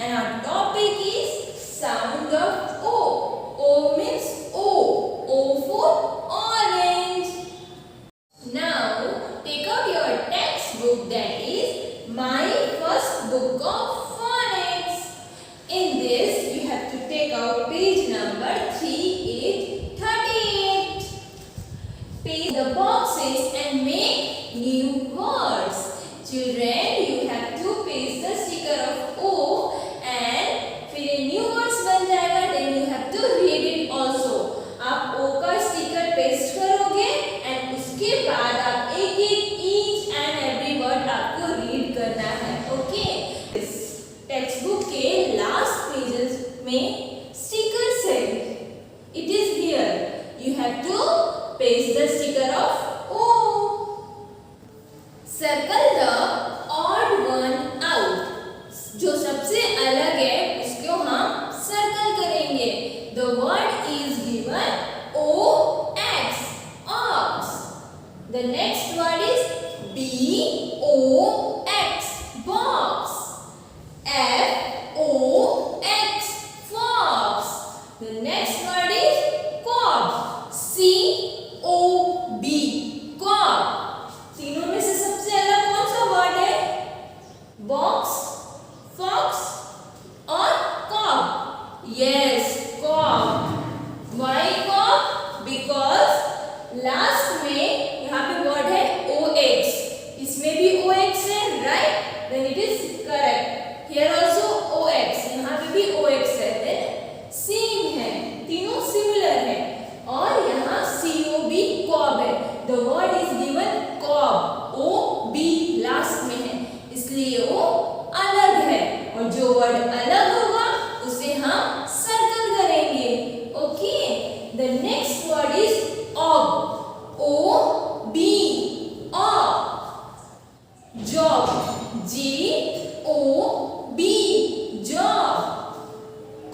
and our topic is sound of O. O means O. O for orange. Now take out your textbook, that is my first book of phonics. In this you have to take out page number 3838. Paste the boxes and make new words. Children, you have to paste the sticker of O and फिर ये new words बन जाएगा. Then you have to read it also. आप O का sticker paste करोगे and उसके बाद आप एक each and every word आपको रीड करना है. Okay? इस टेक्स्ट बुक के लास्ट पेजेस में स्टिकर्स है. It is here. You have to paste the sticker of O. Circle the odd one out. जो सबसे अलग है उसको हम सर्कल करेंगे. The word is given OX, ox. The next word is BOX, box. FOX, fox. The next word is cob. COB, cob. तीनों में से सबसे अलग कौन सा वर्ड है? बॉक्स, फॉक्स और cob. Yes, cob. Why cob? Because last में यहाँ पे वर्ड है OX. इसमें भी OX है, right? Then it is correct. Here also OX. यहाँ पे भी OX है. देन सेम है, तीनों सिमिलर है. और यहाँ COB, कॉब है. The word is given cob. OB last में है, इसलिए वो अलग है. और जो वर्ड अलग होगा उसे हम सर्कल करेंगे. Okay? The next word is ob. OB, ob. Job. JOB, job.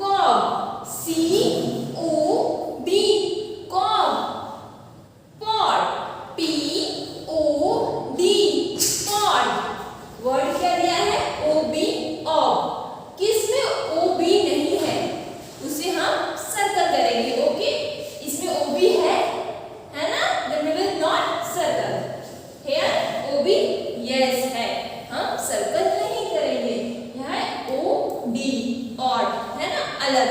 Cob. COB, cob. Pod. POD, pod. Word क्या दिया है? OB, ऑब. किसमें OB नहीं है उसे हम सर्कल करेंगे. ओके? इसमें OB है ना? then we will not circle. here OB yes है, हम सर्कल नहीं करेंगे. यहाँ OD, odd है ना, अलग.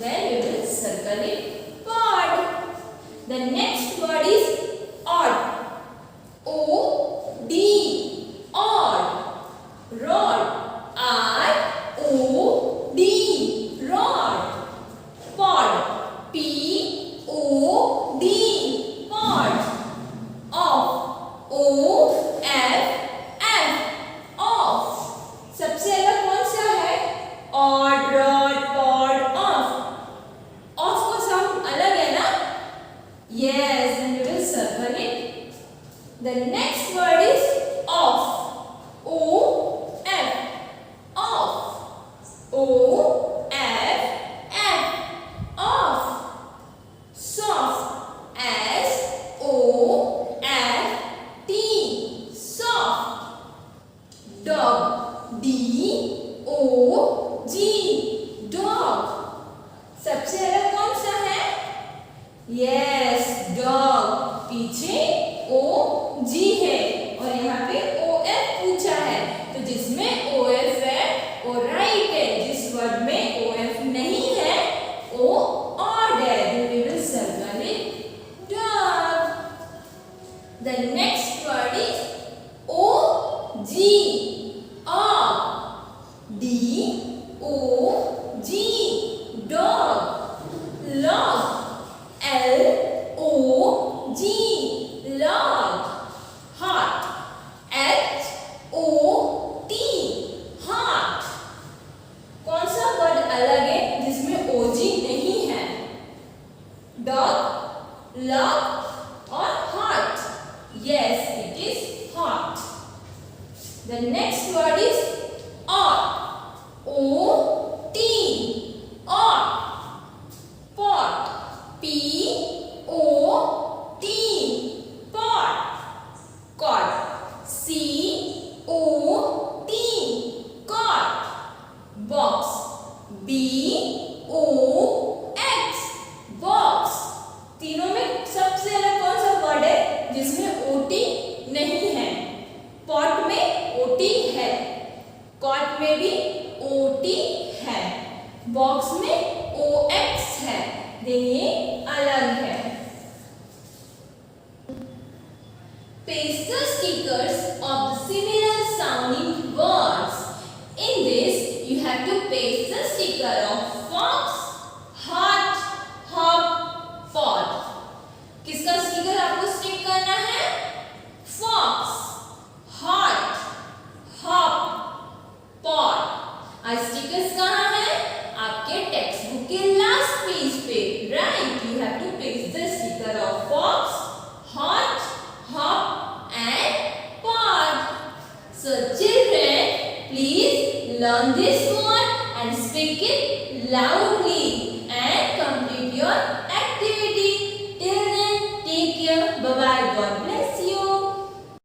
then we will circle it. pod. The next word is odd. OD, odd. rod. ROD, rod. pod. POD, pod. off. OFF, off. सबसे अलग कौन सा है? odd, rod, pod, off. off का साउंड अलग है ना? yes, and we will circle it. The next word is off. OF, off. OFF, off. soft. SOFT, soft. dog. DOG, dog. सबसे अलग कौन सा है? yes, dog. पीछे OG है और यहाँ पे OF पूछा है, तो जिसमें OF है वो राइट है. जिस वर्ड में OF नहीं है वो ऑड है. then we will circle it. dog. The next word is OG, og. DOG, में OT है, बॉक्स में OX है, ये अलग है। Paste the stickers of the similar sounding words. In this, you have to paste the sticker of fox, heart, hop, pot. किसका sticker आपको stick करना है? Fox, heart, hop, pot. आज स्टिकर्स कहाँ हैं? आपके टेक्स्ट बुक के लास्ट पेज पे. Right? You have to paste the sticker of fox, heart, hop and pot. So children, please learn this word and speak it loudly.